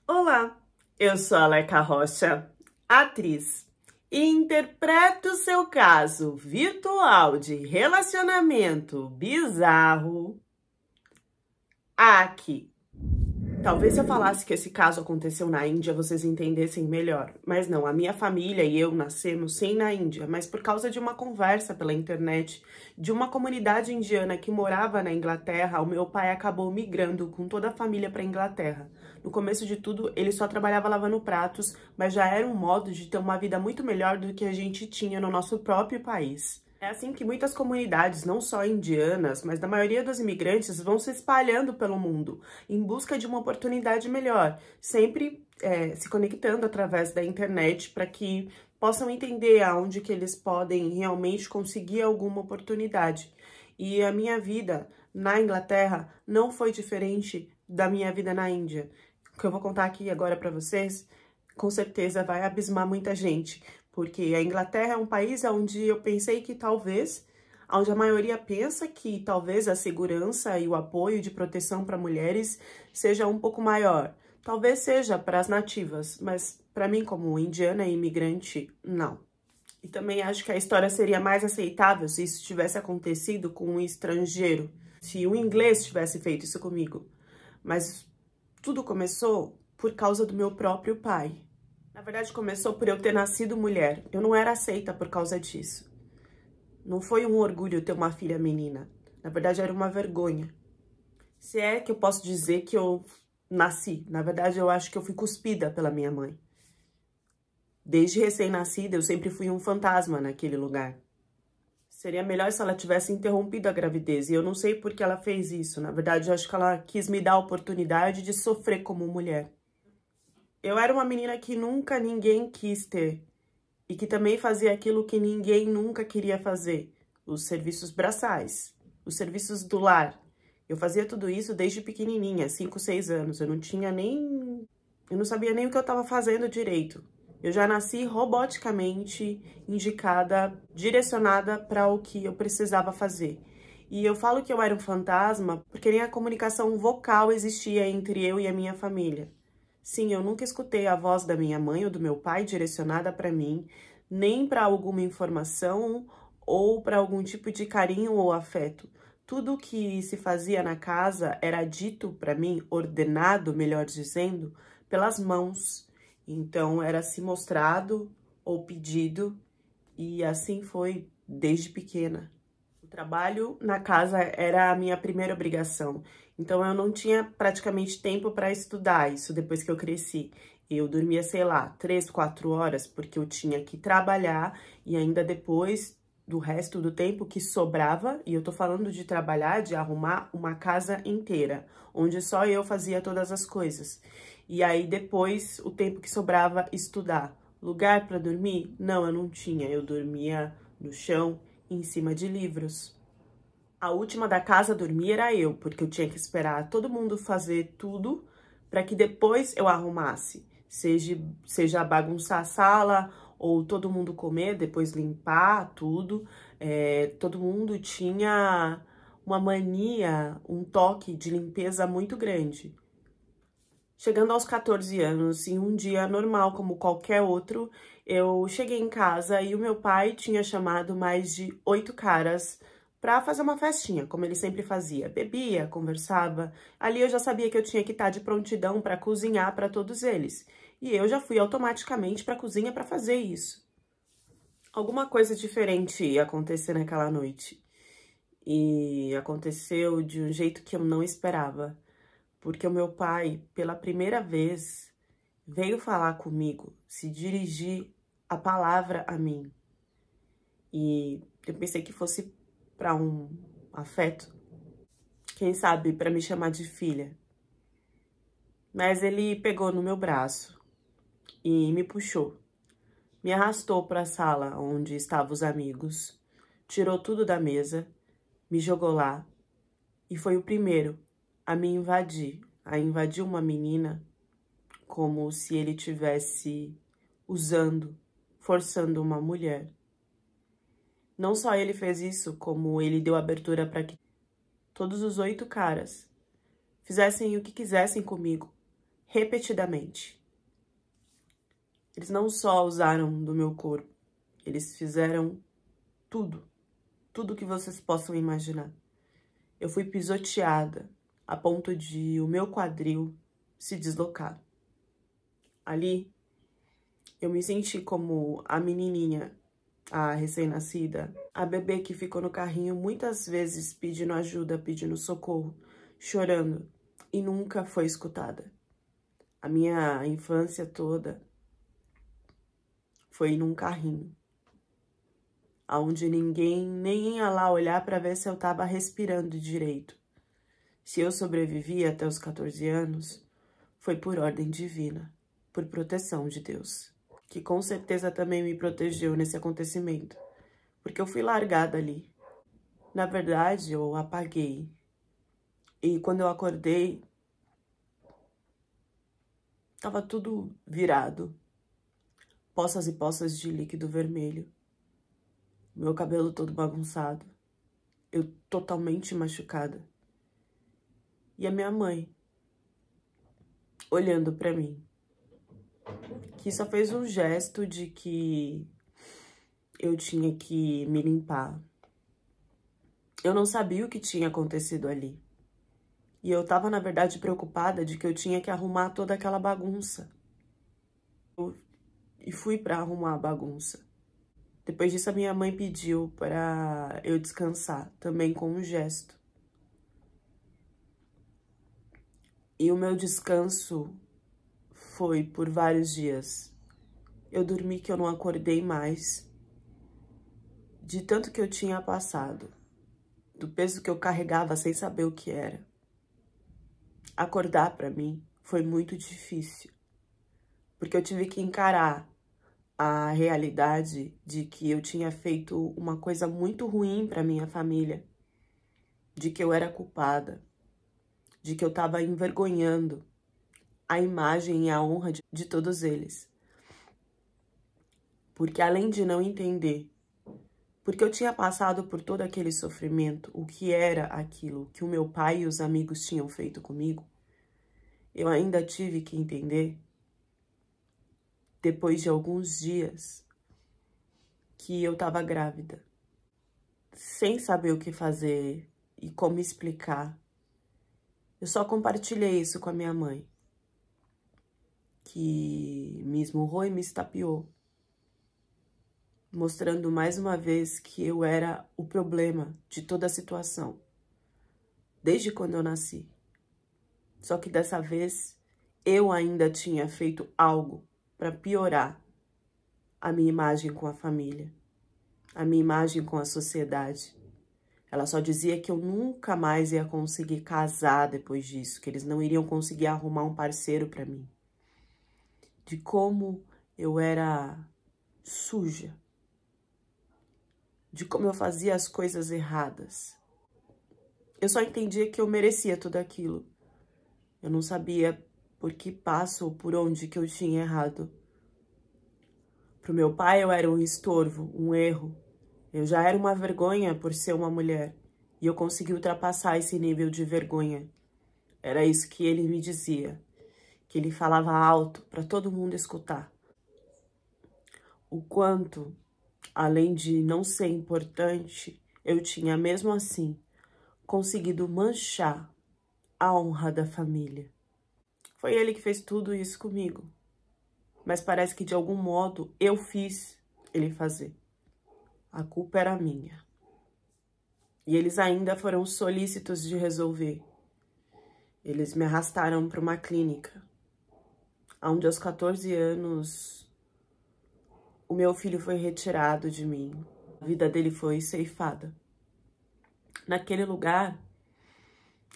Olá, eu sou a Leca Rocha, atriz, e interpreto o seu caso virtual de relacionamento bizarro aqui. Talvez se eu falasse que esse caso aconteceu na Índia, vocês entendessem melhor. Mas não, a minha família e eu nascemos sim na Índia, mas por causa de uma conversa pela internet de uma comunidade indiana que morava na Inglaterra, o meu pai acabou migrando com toda a família para a Inglaterra. No começo de tudo, ele só trabalhava lavando pratos, mas já era um modo de ter uma vida muito melhor do que a gente tinha no nosso próprio país. É assim que muitas comunidades, não só indianas, mas da maioria dos imigrantes, vão se espalhando pelo mundo em busca de uma oportunidade melhor, sempre se conectando através da internet para que possam entender aonde que eles podem realmente conseguir alguma oportunidade. E a minha vida na Inglaterra não foi diferente da minha vida na Índia. O que eu vou contar aqui agora para vocês, com certeza vai abismar muita gente, porque a Inglaterra é um país onde eu pensei que talvez, onde a maioria pensa que talvez a segurança e o apoio de proteção para mulheres seja um pouco maior. Talvez seja para as nativas, mas para mim, como indiana e imigrante, não. E também acho que a história seria mais aceitável se isso tivesse acontecido com um estrangeiro, se um inglês tivesse feito isso comigo. Mas tudo começou por causa do meu próprio pai. Na verdade, começou por eu ter nascido mulher. Eu não era aceita por causa disso. Não foi um orgulho ter uma filha menina. Na verdade, era uma vergonha. Se é que eu posso dizer que eu nasci. Na verdade, eu acho que eu fui cuspida pela minha mãe. Desde recém-nascida, eu sempre fui um fantasma naquele lugar. Seria melhor se ela tivesse interrompido a gravidez. E eu não sei por que ela fez isso. Na verdade, eu acho que ela quis me dar a oportunidade de sofrer como mulher. Eu era uma menina que nunca ninguém quis ter. E que também fazia aquilo que ninguém nunca queria fazer. Os serviços braçais, os serviços do lar. Eu fazia tudo isso desde pequenininha, 5, 6 anos. Eu não sabia nem o que eu estava fazendo direito. Eu já nasci roboticamente indicada, direcionada para o que eu precisava fazer. E eu falo que eu era um fantasma porque nem a comunicação vocal existia entre eu e a minha família. Sim, eu nunca escutei a voz da minha mãe ou do meu pai direcionada para mim, nem para alguma informação ou para algum tipo de carinho ou afeto. Tudo o que se fazia na casa era dito para mim, ordenado, melhor dizendo, pelas mãos. Então, era se mostrado ou pedido, e assim foi desde pequena. O trabalho na casa era a minha primeira obrigação, então eu não tinha praticamente tempo para estudar isso depois que eu cresci. Eu dormia, sei lá, 3, 4 horas, porque eu tinha que trabalhar e ainda depois do resto do tempo que sobrava, e eu tô falando de trabalhar, de arrumar uma casa inteira, onde só eu fazia todas as coisas. E aí depois, o tempo que sobrava, estudar. Lugar para dormir? Não, eu não tinha. Eu dormia no chão, em cima de livros. A última da casa a dormir era eu, porque eu tinha que esperar todo mundo fazer tudo para que depois eu arrumasse. Seja bagunçar a sala ou todo mundo comer, depois limpar tudo. Todo mundo tinha uma mania, um toque de limpeza muito grande. Chegando aos 14 anos, em um dia normal como qualquer outro, eu cheguei em casa e o meu pai tinha chamado mais de 8 caras para fazer uma festinha, como ele sempre fazia. Bebia, conversava. Ali eu já sabia que eu tinha que estar de prontidão para cozinhar para todos eles. E eu já fui automaticamente para a cozinha para fazer isso. Alguma coisa diferente ia acontecer naquela noite. E aconteceu de um jeito que eu não esperava. Porque o meu pai, pela primeira vez, veio falar comigo, se dirigir a palavra a mim. E eu pensei que fosse para um afeto, quem sabe para me chamar de filha. Mas ele pegou no meu braço e me puxou. Me arrastou para a sala onde estavam os amigos, tirou tudo da mesa, me jogou lá e foi o primeiro a me invadir, a invadir uma menina como se ele tivesse usando, forçando uma mulher. Não só ele fez isso, como ele deu abertura para que todos os 8 caras fizessem o que quisessem comigo, repetidamente. Eles não só usaram do meu corpo, eles fizeram tudo que vocês possam imaginar. Eu fui pisoteada a ponto de o meu quadril se deslocar. Ali, eu me senti como a menininha, a recém-nascida, a bebê que ficou no carrinho muitas vezes pedindo ajuda, pedindo socorro, chorando e nunca foi escutada. A minha infância toda foi num carrinho, onde ninguém nem ia lá olhar para ver se eu tava respirando direito. Se eu sobrevivi até os 14 anos, foi por ordem divina, por proteção de Deus, que com certeza também me protegeu nesse acontecimento, porque eu fui largada ali. Na verdade, eu apaguei. E quando eu acordei, tava tudo virado. Poças e poças de líquido vermelho. Meu cabelo todo bagunçado. Eu totalmente machucada. E a minha mãe, olhando pra mim, que só fez um gesto de que eu tinha que me limpar. Eu não sabia o que tinha acontecido ali. E eu tava, na verdade, preocupada de que eu tinha que arrumar toda aquela bagunça. E fui pra arrumar a bagunça. Depois disso, a minha mãe pediu pra eu descansar, também com um gesto. E o meu descanso foi por vários dias. Eu dormi que eu não acordei mais, de tanto que eu tinha passado, do peso que eu carregava sem saber o que era. Acordar pra mim foi muito difícil, porque eu tive que encarar a realidade de que eu tinha feito uma coisa muito ruim pra minha família, de que eu era culpada, de que eu tava envergonhando a imagem e a honra de todos eles. Porque além de não entender, porque eu tinha passado por todo aquele sofrimento, o que era aquilo que o meu pai e os amigos tinham feito comigo, eu ainda tive que entender, depois de alguns dias, que eu estava grávida. Sem saber o que fazer e como explicar, eu só compartilhei isso com a minha mãe, que me esmurrou e me estapeou, mostrando mais uma vez que eu era o problema de toda a situação, desde quando eu nasci. Só que dessa vez, eu ainda tinha feito algo para piorar a minha imagem com a família, a minha imagem com a sociedade. Ela só dizia que eu nunca mais ia conseguir casar depois disso, que eles não iriam conseguir arrumar um parceiro para mim. De como eu era suja, de como eu fazia as coisas erradas. Eu só entendia que eu merecia tudo aquilo. Eu não sabia por que passo ou por onde que eu tinha errado. Pro meu pai eu era um estorvo, um erro. Eu já era uma vergonha por ser uma mulher. E eu consegui ultrapassar esse nível de vergonha. Era isso que ele me dizia. Que ele falava alto para todo mundo escutar. O quanto, além de não ser importante, eu tinha mesmo assim conseguido manchar a honra da família. Foi ele que fez tudo isso comigo. Mas parece que de algum modo eu fiz ele fazer. A culpa era minha. E eles ainda foram solícitos de resolver. Eles me arrastaram para uma clínica, onde aos 14 anos o meu filho foi retirado de mim. A vida dele foi ceifada. Naquele lugar,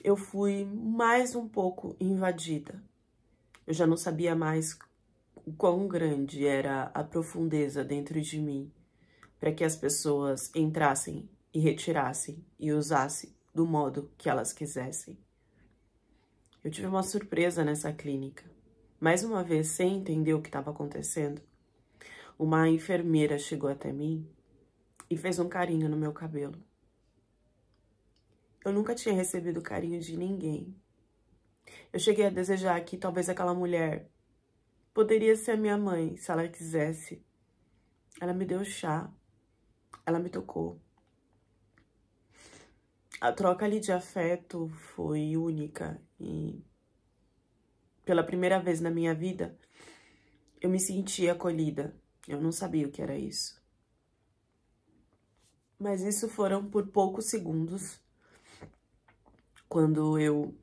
eu fui mais um pouco invadida. Eu já não sabia mais o quão grande era a profundeza dentro de mim para que as pessoas entrassem e retirassem e usassem do modo que elas quisessem. Eu tive uma surpresa nessa clínica. Mais uma vez, sem entender o que estava acontecendo, uma enfermeira chegou até mim e fez um carinho no meu cabelo. Eu nunca tinha recebido carinho de ninguém. Eu cheguei a desejar que talvez aquela mulher poderia ser a minha mãe, se ela quisesse. Ela me deu chá, ela me tocou. A troca ali de afeto foi única e pela primeira vez na minha vida eu me senti acolhida. Eu não sabia o que era isso. Mas isso foram por poucos segundos. Quando eu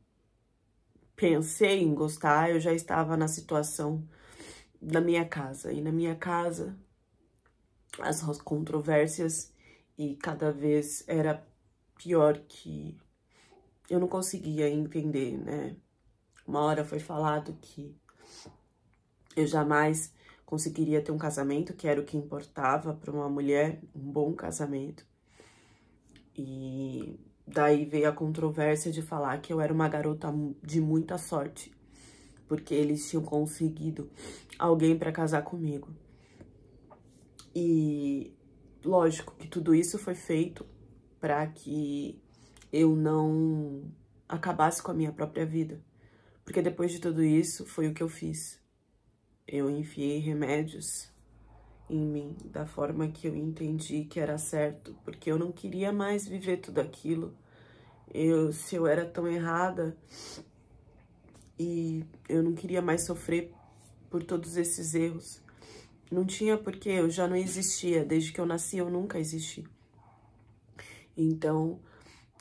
pensei em gostar, eu já estava na situação da minha casa. E na minha casa, as controvérsias e cada vez era pior que eu não conseguia entender, né? Uma hora foi falado que eu jamais conseguiria ter um casamento, que era o que importava para uma mulher, um bom casamento. E daí veio a controvérsia de falar que eu era uma garota de muita sorte, porque eles tinham conseguido alguém para casar comigo. E lógico que tudo isso foi feito para que eu não acabasse com a minha própria vida. Porque depois de tudo isso, foi o que eu fiz. Eu enfiei remédios em mim, da forma que eu entendi que era certo, porque eu não queria mais viver tudo aquilo. Se eu era tão errada e eu não queria mais sofrer por todos esses erros. Não tinha porque eu já não existia, desde que eu nasci eu nunca existi. Então,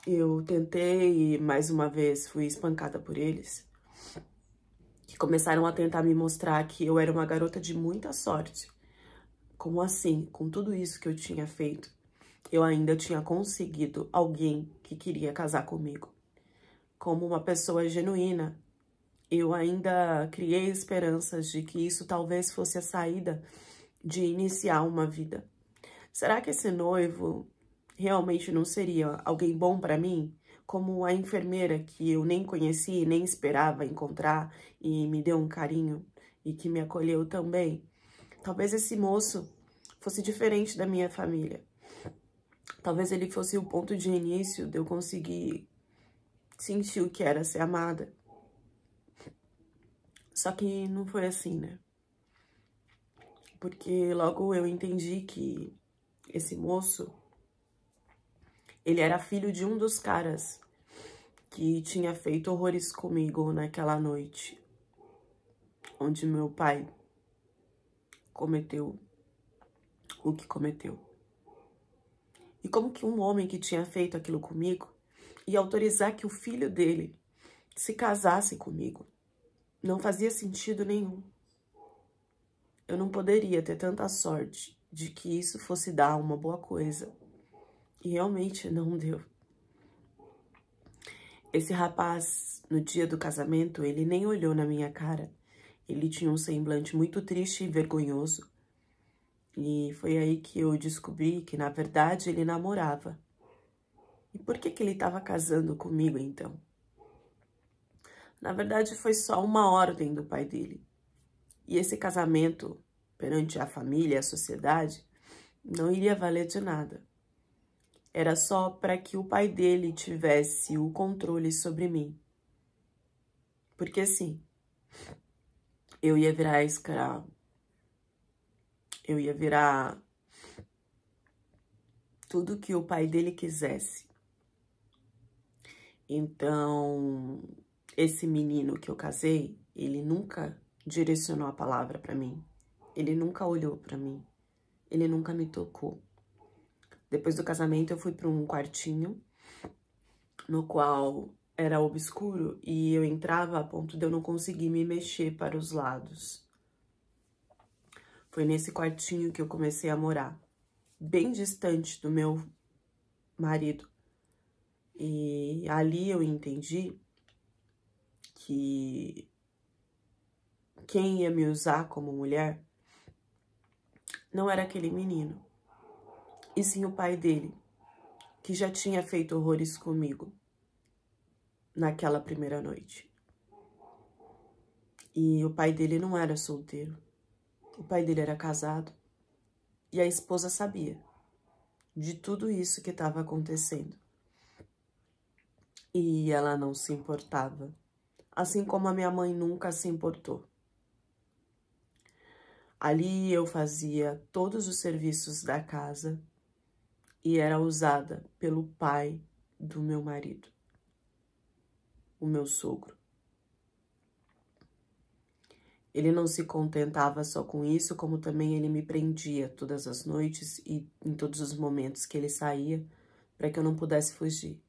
eu tentei e mais uma vez fui espancada por eles, que começaram a tentar me mostrar que eu era uma garota de muita sorte. Como assim, com tudo isso que eu tinha feito, eu ainda tinha conseguido alguém que queria casar comigo. Como uma pessoa genuína, eu ainda criei esperanças de que isso talvez fosse a saída de iniciar uma vida. Será que esse noivo realmente não seria alguém bom para mim? Como a enfermeira que eu nem conheci, nem esperava encontrar e me deu um carinho e que me acolheu também. Talvez esse moço fosse diferente da minha família. Talvez ele fosse o ponto de início de eu conseguir sentir o que era ser amada. Só que não foi assim, né? Porque logo eu entendi que esse moço, ele era filho de um dos caras que tinha feito horrores comigo naquela noite, onde meu pai cometeu o que cometeu. E como que um homem que tinha feito aquilo comigo ia autorizar que o filho dele se casasse comigo? Não fazia sentido nenhum. Eu não poderia ter tanta sorte de que isso fosse dar uma boa coisa. E realmente não deu. Esse rapaz, no dia do casamento, ele nem olhou na minha cara. Ele tinha um semblante muito triste e vergonhoso. E foi aí que eu descobri que, na verdade, ele namorava. E por que ele estava casando comigo, então? Na verdade, foi só uma ordem do pai dele. E esse casamento, perante a família e a sociedade, não iria valer de nada. Era só para que o pai dele tivesse o controle sobre mim. Porque assim, eu ia virar escravo. Eu ia virar tudo que o pai dele quisesse. Então, esse menino que eu casei, ele nunca direcionou a palavra para mim. Ele nunca olhou para mim. Ele nunca me tocou. Depois do casamento, eu fui para um quartinho, no qual era obscuro, e eu entrava a ponto de eu não conseguir me mexer para os lados. Foi nesse quartinho que eu comecei a morar, bem distante do meu marido. E ali eu entendi que quem ia me usar como mulher não era aquele menino, e sim o pai dele, que já tinha feito horrores comigo naquela primeira noite. E o pai dele não era solteiro, o pai dele era casado, e a esposa sabia de tudo isso que estava acontecendo. E ela não se importava. assim como a minha mãe nunca se importou. Ali eu fazia todos os serviços da casa e era usada pelo pai do meu marido, o meu sogro. Ele não se contentava só com isso, como também ele me prendia todas as noites e em todos os momentos que ele saía, para que eu não pudesse fugir.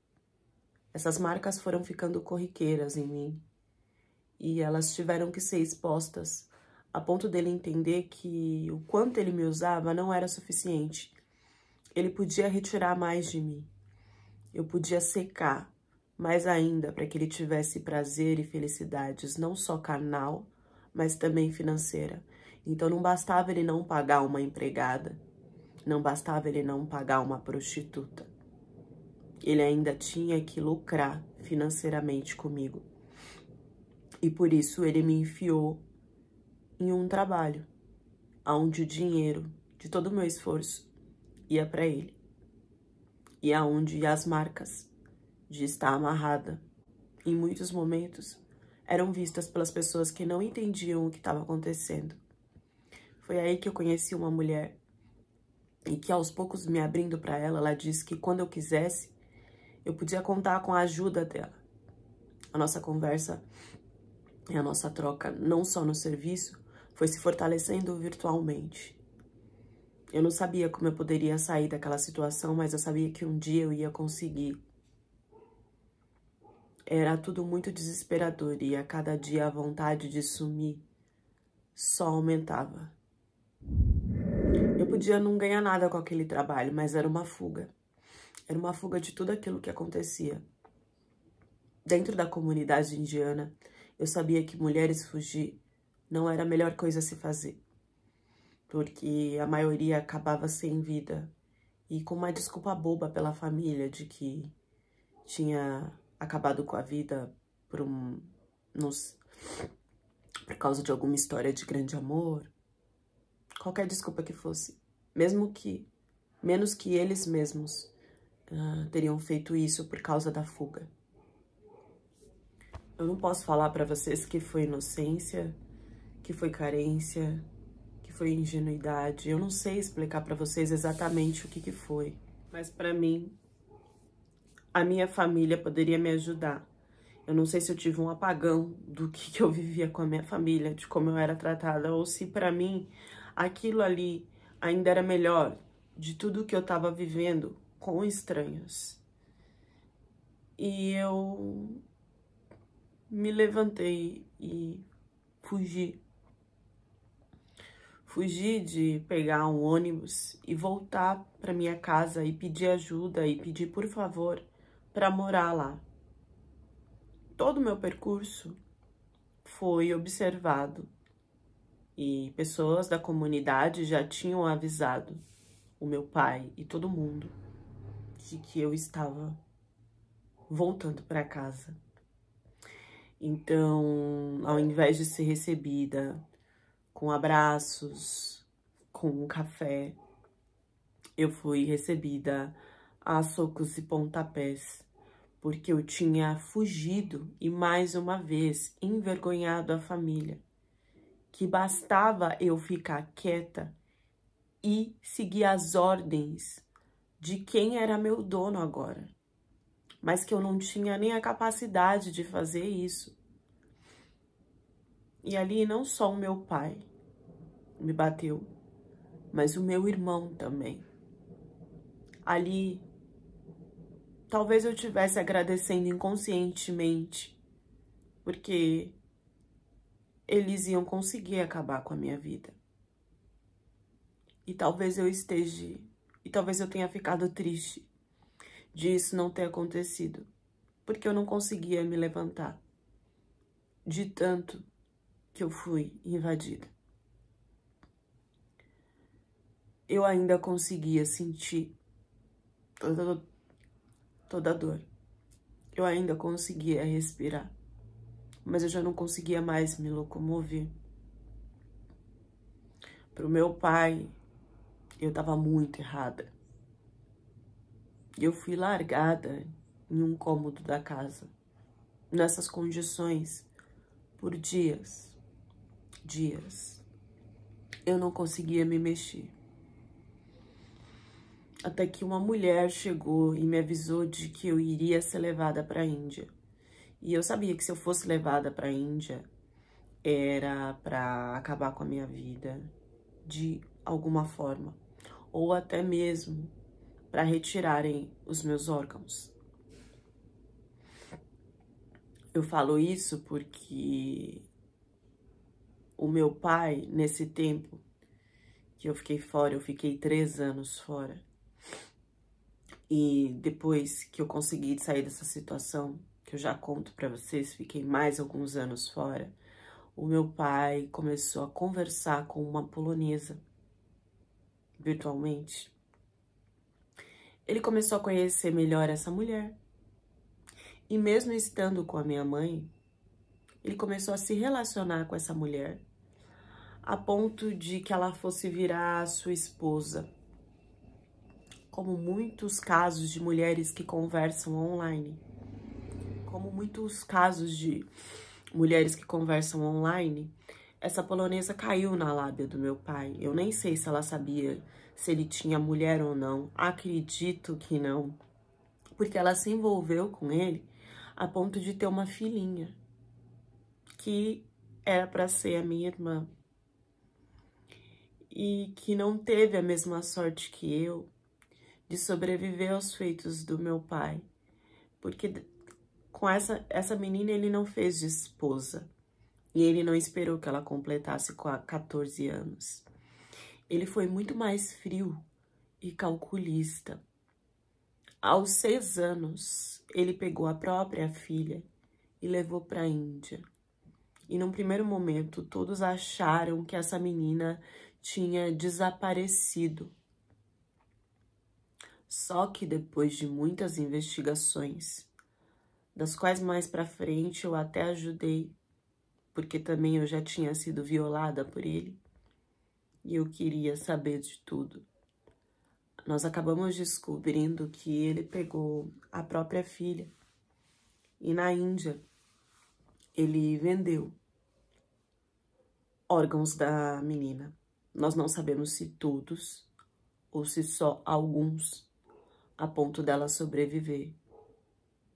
Essas marcas foram ficando corriqueiras em mim e elas tiveram que ser expostas a ponto dele entender que o quanto ele me usava não era suficiente. Ele podia retirar mais de mim. Eu podia secar mais ainda para que ele tivesse prazer e felicidades, não só carnal, mas também financeira. Então não bastava ele não pagar uma empregada, não bastava ele não pagar uma prostituta. Ele ainda tinha que lucrar financeiramente comigo. E por isso ele me enfiou em um trabalho, onde o dinheiro de todo o meu esforço ia para ele. E aonde as marcas de estar amarrada, em muitos momentos, eram vistas pelas pessoas que não entendiam o que estava acontecendo. Foi aí que eu conheci uma mulher e que aos poucos me abrindo para ela, ela disse que quando eu quisesse, eu podia contar com a ajuda dela. A nossa conversa e a nossa troca, não só no serviço, foi se fortalecendo virtualmente. Eu não sabia como eu poderia sair daquela situação, mas eu sabia que um dia eu ia conseguir. Era tudo muito desesperador e a cada dia a vontade de sumir só aumentava. Eu podia não ganhar nada com aquele trabalho, mas era uma fuga. Era uma fuga de tudo aquilo que acontecia. Dentro da comunidade indiana, eu sabia que mulheres fugir não era a melhor coisa a se fazer, porque a maioria acabava sem vida e com uma desculpa boba pela família de que tinha acabado com a vida por causa de alguma história de grande amor, qualquer desculpa que fosse, menos que eles mesmos teriam feito isso por causa da fuga. Eu não posso falar pra vocês que foi inocência, que foi carência, que foi ingenuidade. Eu não sei explicar pra vocês exatamente o que foi. Mas pra mim, a minha família poderia me ajudar. Eu não sei se eu tive um apagão do que eu vivia com a minha família, de como eu era tratada, ou se pra mim aquilo ali ainda era melhor de tudo que eu tava vivendo com estranhos. E eu me levantei e fugi. Fugi de pegar um ônibus e voltar para minha casa e pedir ajuda e pedir por favor para morar lá. Todo o meu percurso foi observado e pessoas da comunidade já tinham avisado o meu pai e todo mundo de que eu estava voltando para casa. Então, ao invés de ser recebida com abraços, com um café, eu fui recebida a socos e pontapés, porque eu tinha fugido e mais uma vez envergonhado a família, que bastava eu ficar quieta e seguir as ordens de quem era meu dono agora, mas que eu não tinha nem a capacidade de fazer isso. E ali não só o meu pai me bateu, mas o meu irmão também. Ali, talvez eu estivesse agradecendo inconscientemente, porque eles iam conseguir acabar com a minha vida. E talvez eu tenha ficado triste de isso não ter acontecido, porque eu não conseguia me levantar de tanto que eu fui invadida. Eu ainda conseguia sentir toda a dor. Eu ainda conseguia respirar, mas eu já não conseguia mais me locomover. Pro meu pai, eu tava muito errada. Eu fui largada em um cômodo da casa, nessas condições, Por dias, eu não conseguia me mexer. Até que uma mulher chegou e me avisou de que eu iria ser levada para a Índia. E eu sabia que se eu fosse levada para a Índia, era para acabar com a minha vida de alguma forma. Ou até mesmo para retirarem os meus órgãos. Eu falo isso porque o meu pai, nesse tempo que eu fiquei fora, eu fiquei 3 anos fora. E depois que eu consegui sair dessa situação, que eu já conto pra vocês, fiquei mais alguns anos fora, o meu pai começou a conversar com uma polonesa, virtualmente. Ele começou a conhecer melhor essa mulher. E mesmo estando com a minha mãe, ele começou a se relacionar com essa mulher, a ponto de que ela fosse virar sua esposa. Como muitos casos de mulheres que conversam online. Como muitos casos de mulheres que conversam online, essa polonesa caiu na lábia do meu pai. Eu nem sei se ela sabia se ele tinha mulher ou não. Acredito que não. Porque ela se envolveu com ele a ponto de ter uma filhinha. Que era para ser a minha irmã. E que não teve a mesma sorte que eu de sobreviver aos feitos do meu pai. Porque com essa menina ele não fez de esposa. E ele não esperou que ela completasse 14 anos. Ele foi muito mais frio e calculista. Aos 6 anos, ele pegou a própria filha e levou para a Índia. E num primeiro momento, todos acharam que essa menina tinha desaparecido. Só que depois de muitas investigações, das quais mais pra frente eu até ajudei, porque também eu já tinha sido violada por ele, e eu queria saber de tudo. Nós acabamos descobrindo que ele pegou a própria filha, e na Índia ele vendeu órgãos da menina. Nós não sabemos se todos, ou se só alguns, a ponto dela sobreviver.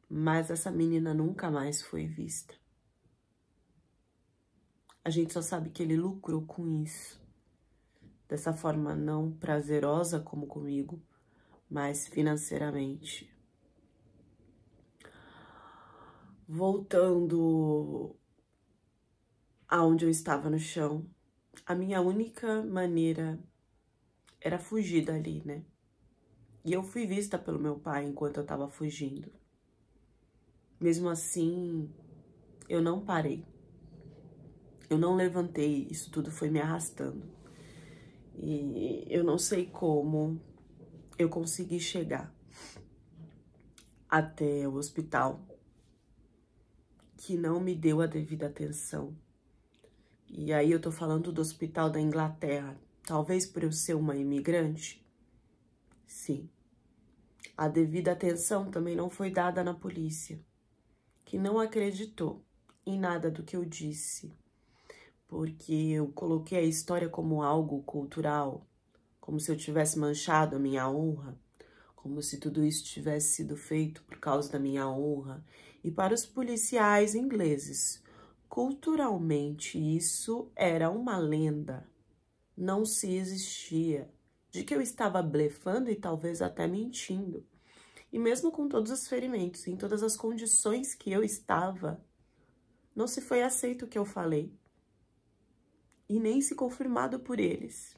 Mas essa menina nunca mais foi vista. A gente só sabe que ele lucrou com isso. Dessa forma não prazerosa como comigo, mas financeiramente. Voltando aonde eu estava no chão, a minha única maneira era fugir dali, né? E eu fui vista pelo meu pai enquanto eu tava fugindo. Mesmo assim, eu não parei. Eu não levantei, isso tudo foi me arrastando. E eu não sei como eu consegui chegar até o hospital, que não me deu a devida atenção. E aí eu tô falando do hospital da Inglaterra. Talvez por eu ser uma imigrante? Sim. A devida atenção também não foi dada na polícia, que não acreditou em nada do que eu disse, porque eu coloquei a história como algo cultural, como se eu tivesse manchado a minha honra, como se tudo isso tivesse sido feito por causa da minha honra. E para os policiais ingleses, culturalmente isso era uma lenda, não se existia, de que eu estava blefando e talvez até mentindo. E mesmo com todos os ferimentos, em todas as condições que eu estava, não se foi aceito o que eu falei. E nem se confirmado por eles.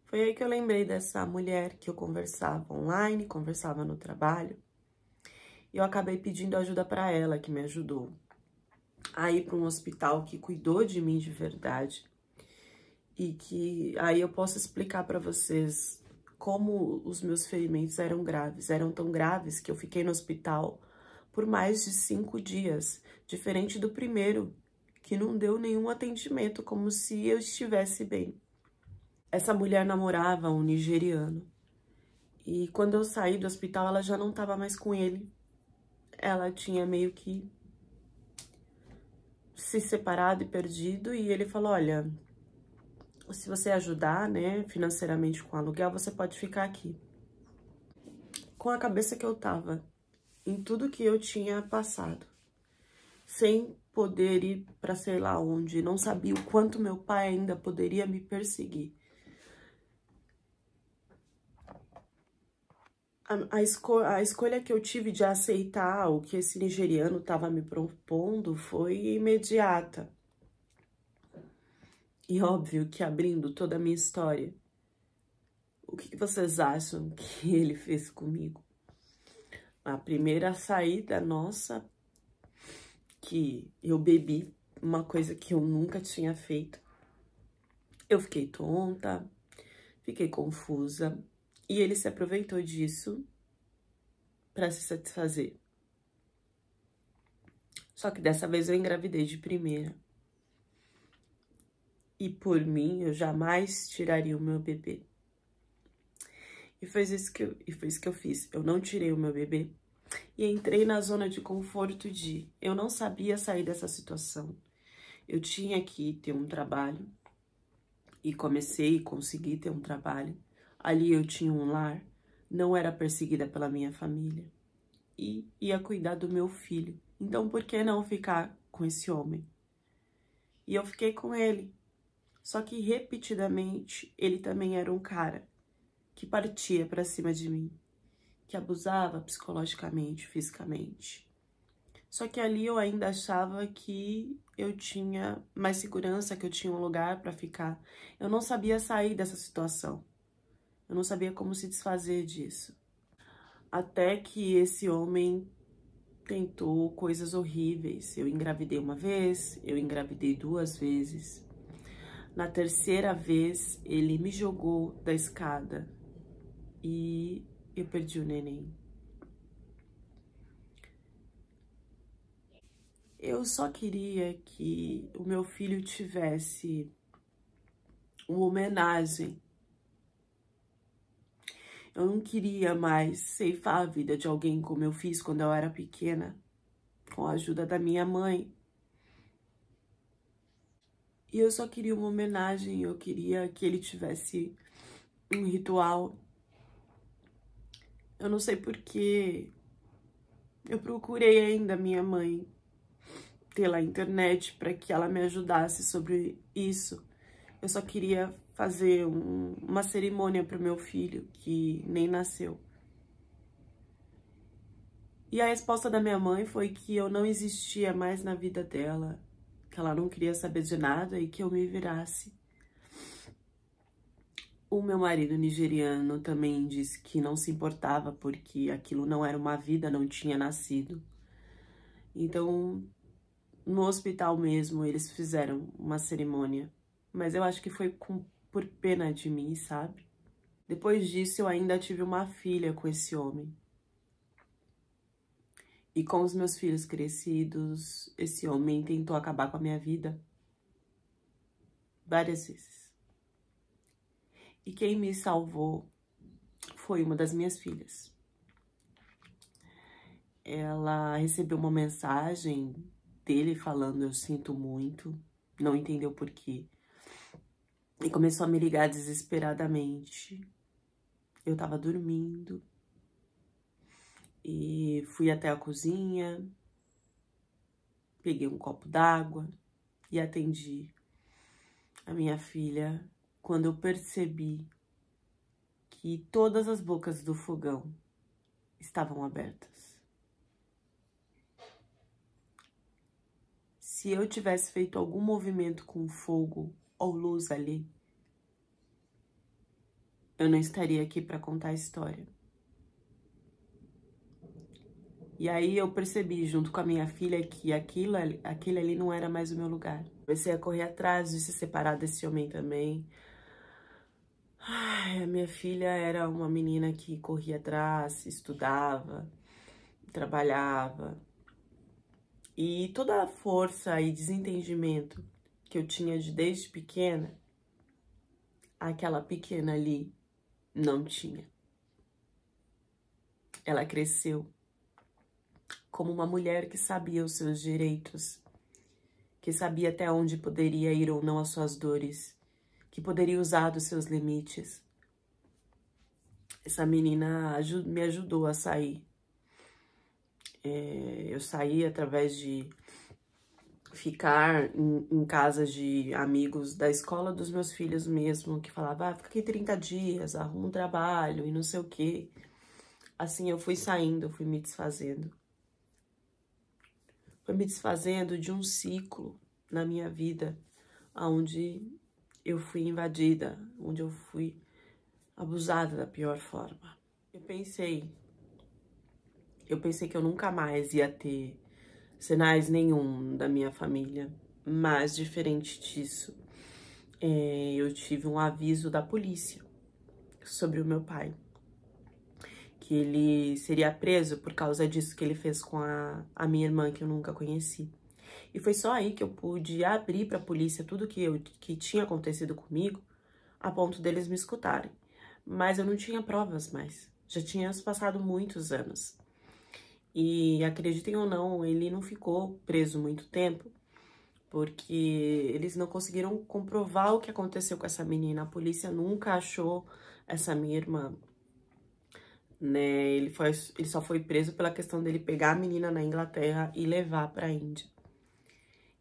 Foi aí que eu lembrei dessa mulher que eu conversava online, conversava no trabalho. E eu acabei pedindo ajuda para ela, que me ajudou a ir para um hospital que cuidou de mim de verdade. E que aí eu posso explicar para vocês como os meus ferimentos eram graves. Eram tão graves que eu fiquei no hospital por mais de 5 dias, diferente do primeiro, que não deu nenhum atendimento, como se eu estivesse bem. Essa mulher namorava um nigeriano. E quando eu saí do hospital, ela já não estava mais com ele. Ela tinha meio que se separado e perdido, e ele falou, olha, se você ajudar, né, financeiramente com o aluguel, você pode ficar aqui. Com a cabeça que eu tava, em tudo que eu tinha passado, sem poder ir pra sei lá onde, não sabia o quanto meu pai ainda poderia me perseguir. A escolha que eu tive de aceitar o que esse nigeriano estava me propondo foi imediata. E óbvio que abrindo toda a minha história, o que vocês acham que ele fez comigo? A primeira saída nossa, que eu bebi, uma coisa que eu nunca tinha feito. Eu fiquei tonta, fiquei confusa, e ele se aproveitou disso para se satisfazer. Só que dessa vez eu engravidei de primeira. E por mim, eu jamais tiraria o meu bebê. E foi isso que eu fiz. Eu não tirei o meu bebê. E entrei na zona de conforto de... Eu não sabia sair dessa situação. Eu tinha que ter um trabalho. E comecei e consegui ter um trabalho. Ali eu tinha um lar. Não era perseguida pela minha família. E ia cuidar do meu filho. Então, por que não ficar com esse homem? E eu fiquei com ele. Só que, repetidamente, ele também era um cara que partia pra cima de mim, que abusava psicologicamente, fisicamente. Só que ali eu ainda achava que eu tinha mais segurança, que eu tinha um lugar pra ficar. Eu não sabia sair dessa situação. Eu não sabia como se desfazer disso. Até que esse homem tentou coisas horríveis. Eu engravidei uma vez, eu engravidei 2 vezes. Na terceira vez, ele me jogou da escada e eu perdi o neném. Eu só queria que o meu filho tivesse uma homenagem. Eu não queria mais ceifar a vida de alguém como eu fiz quando eu era pequena, com a ajuda da minha mãe. E eu só queria uma homenagem, eu queria que ele tivesse um ritual. Eu não sei porquê. Eu procurei ainda minha mãe pela internet para que ela me ajudasse sobre isso. Eu só queria fazer uma cerimônia para o meu filho, que nem nasceu. E a resposta da minha mãe foi que eu não existia mais na vida dela, que ela não queria saber de nada e que eu me virasse. O meu marido nigeriano também disse que não se importava porque aquilo não era uma vida, não tinha nascido. Então, no hospital mesmo, eles fizeram uma cerimônia. Mas eu acho que foi por pena de mim, sabe? Depois disso, eu ainda tive uma filha com esse homem. E com os meus filhos crescidos, esse homem tentou acabar com a minha vida várias vezes. E quem me salvou foi uma das minhas filhas. Ela recebeu uma mensagem dele falando: eu sinto muito, não entendeu por quê. E começou a me ligar desesperadamente. Eu tava dormindo. E fui até a cozinha, peguei um copo d'água e atendi a minha filha quando eu percebi que todas as bocas do fogão estavam abertas. Se eu tivesse feito algum movimento com fogo ou luz ali, eu não estaria aqui para contar a história. E aí eu percebi, junto com a minha filha, que aquele ali não era mais o meu lugar. Comecei a correr atrás de se separar desse homem também. Ai, a minha filha era uma menina que corria atrás, estudava, trabalhava. E toda a força e desentendimento que eu tinha desde pequena, aquela pequena ali não tinha. Ela cresceu como uma mulher que sabia os seus direitos, que sabia até onde poderia ir ou não as suas dores, que poderia usar dos seus limites. Essa menina me ajudou a sair. Eu saí através de ficar em casas de amigos da escola dos meus filhos mesmo, que falava, fica aqui 30 dias, arruma um trabalho e não sei o quê. Assim eu fui saindo, fui me desfazendo. Fui me desfazendo de um ciclo na minha vida, onde eu fui invadida, onde eu fui abusada da pior forma. Eu pensei que eu nunca mais ia ter sinais nenhum da minha família, mas diferente disso, eu tive um aviso da polícia sobre o meu pai, que ele seria preso por causa disso que ele fez com a minha irmã, que eu nunca conheci. E foi só aí que eu pude abrir para a polícia tudo que tinha acontecido comigo, a ponto deles me escutarem. Mas eu não tinha provas mais, já tinha passado muitos anos. E acreditem ou não, ele não ficou preso muito tempo, porque eles não conseguiram comprovar o que aconteceu com essa menina. A polícia nunca achou essa minha irmã, né? Ele só foi preso pela questão dele pegar a menina na Inglaterra e levar para a Índia.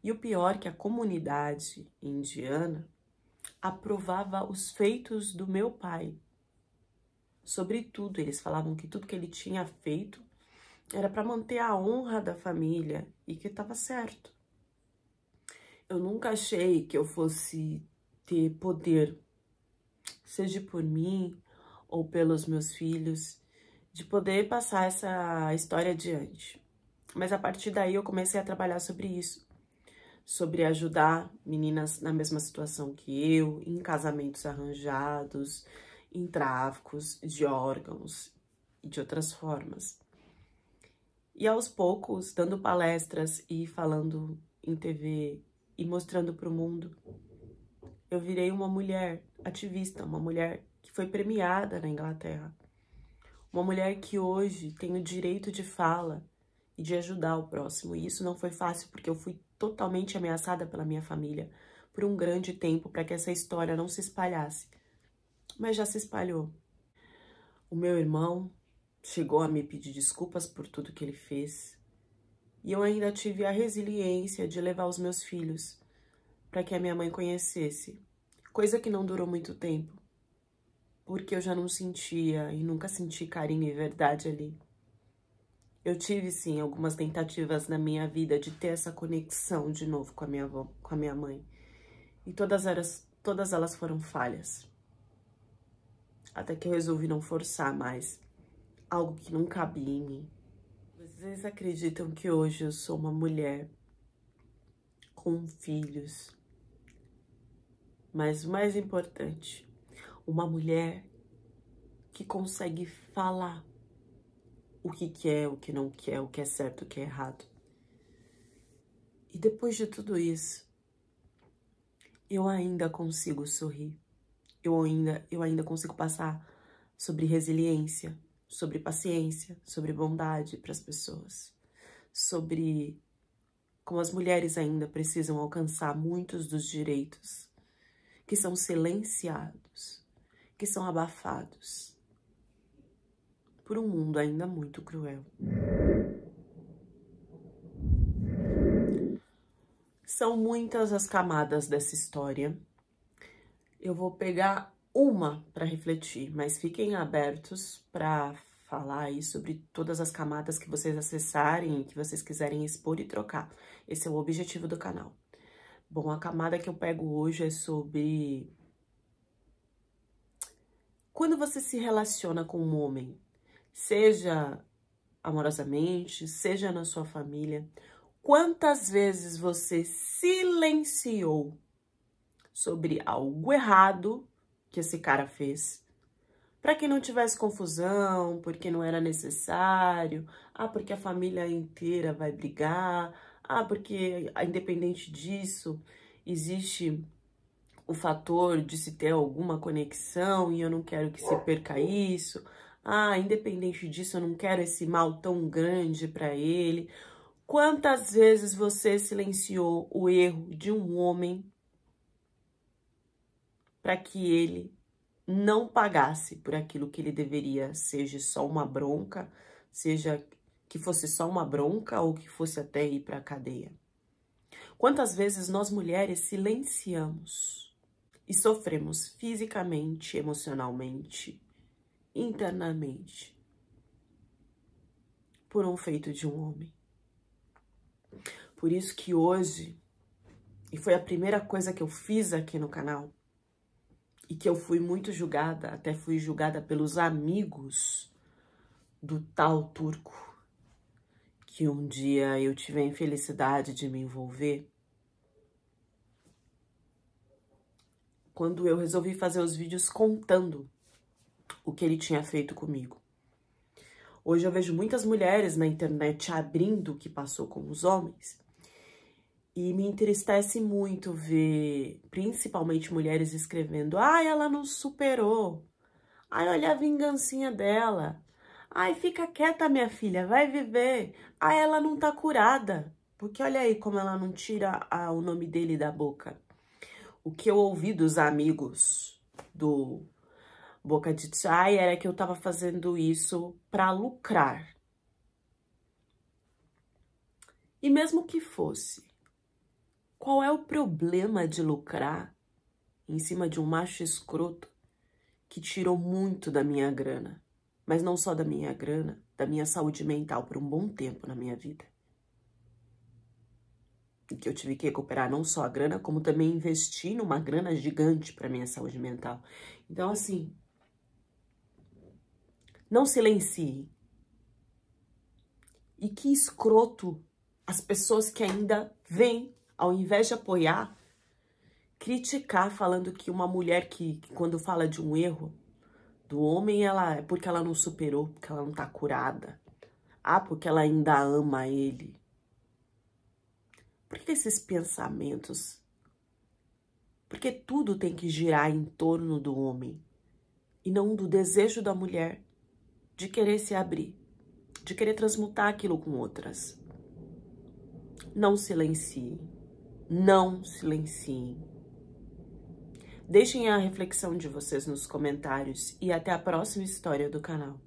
E o pior é que a comunidade indiana aprovava os feitos do meu pai. Sobretudo, eles falavam que tudo que ele tinha feito era para manter a honra da família e que estava certo. Eu nunca achei que eu fosse ter poder, seja por mim ou pelos meus filhos, de poder passar essa história adiante. Mas a partir daí eu comecei a trabalhar sobre isso, sobre ajudar meninas na mesma situação que eu, em casamentos arranjados, em tráficos de órgãos e de outras formas. E aos poucos, dando palestras e falando em TV e mostrando para o mundo, eu virei uma mulher ativista, uma mulher que foi premiada na Inglaterra. Uma mulher que hoje tem o direito de fala e de ajudar o próximo. E isso não foi fácil, porque eu fui totalmente ameaçada pela minha família por um grande tempo para que essa história não se espalhasse. Mas já se espalhou. O meu irmão chegou a me pedir desculpas por tudo que ele fez. E eu ainda tive a resiliência de levar os meus filhos para que a minha mãe conhecesse. Coisa que não durou muito tempo, porque eu já não sentia e nunca senti carinho e verdade ali. Eu tive, sim, algumas tentativas na minha vida de ter essa conexão de novo com a minha avó, com a minha mãe. E todas elas foram falhas. Até que eu resolvi não forçar mais algo que não cabia em mim. Vocês acreditam que hoje eu sou uma mulher com filhos? Mas o mais importante, uma mulher que consegue falar o que quer, o que não quer, o que é certo, o que é errado. E depois de tudo isso, eu ainda consigo sorrir. Eu ainda consigo passar sobre resiliência, sobre paciência, sobre bondade para as pessoas, sobre como as mulheres ainda precisam alcançar muitos dos direitos que são silenciados, que são abafados por um mundo ainda muito cruel. São muitas as camadas dessa história. Eu vou pegar uma para refletir, mas fiquem abertos para falar aí sobre todas as camadas que vocês acessarem, que vocês quiserem expor e trocar. Esse é o objetivo do canal. Bom, a camada que eu pego hoje é sobre quando você se relaciona com um homem, seja amorosamente, seja na sua família, quantas vezes você silenciou sobre algo errado que esse cara fez, para que não tivesse confusão, porque não era necessário, porque a família inteira vai brigar, porque independente disso, existe o fator de se ter alguma conexão e eu não quero que se perca isso, independente disso, eu não quero esse mal tão grande para ele. Quantas vezes você silenciou o erro de um homem para que ele não pagasse por aquilo que ele deveria, seja só uma bronca, seja que fosse só uma bronca ou que fosse até ir para a cadeia? Quantas vezes nós mulheres silenciamos e sofremos fisicamente, emocionalmente, internamente por um feito de um homem? Por isso que hoje, e foi a primeira coisa que eu fiz aqui no canal, e que eu fui muito julgada, até fui julgada pelos amigos do tal turco, que um dia eu tive a infelicidade de me envolver. Quando eu resolvi fazer os vídeos contando o que ele tinha feito comigo. Hoje eu vejo muitas mulheres na internet abrindo o que passou com os homens. E me entristece muito ver, principalmente mulheres escrevendo: ai, ela não superou. Ai, olha a vingancinha dela. Ai, fica quieta, minha filha, vai viver. Ai, ela não tá curada. Porque olha aí como ela não tira o nome dele da boca. O que eu ouvi dos amigos do Boca de Chai era que eu tava fazendo isso pra lucrar. E mesmo que fosse, qual é o problema de lucrar em cima de um macho escroto que tirou muito da minha grana? Mas não só da minha grana, da minha saúde mental por um bom tempo na minha vida. E que eu tive que recuperar não só a grana, como também investir numa grana gigante para minha saúde mental. Então, assim, não silencie. E que escroto as pessoas que ainda vêm, ao invés de apoiar, criticar, falando que uma mulher que quando fala de um erro do homem, ela é porque ela não superou, porque ela não tá curada. Ah, porque ela ainda ama ele. Por que esses pensamentos? Porque tudo tem que girar em torno do homem e não do desejo da mulher de querer se abrir, de querer transmutar aquilo com outras. Não silenciem. Não silenciem. Deixem a reflexão de vocês nos comentários e até a próxima história do canal.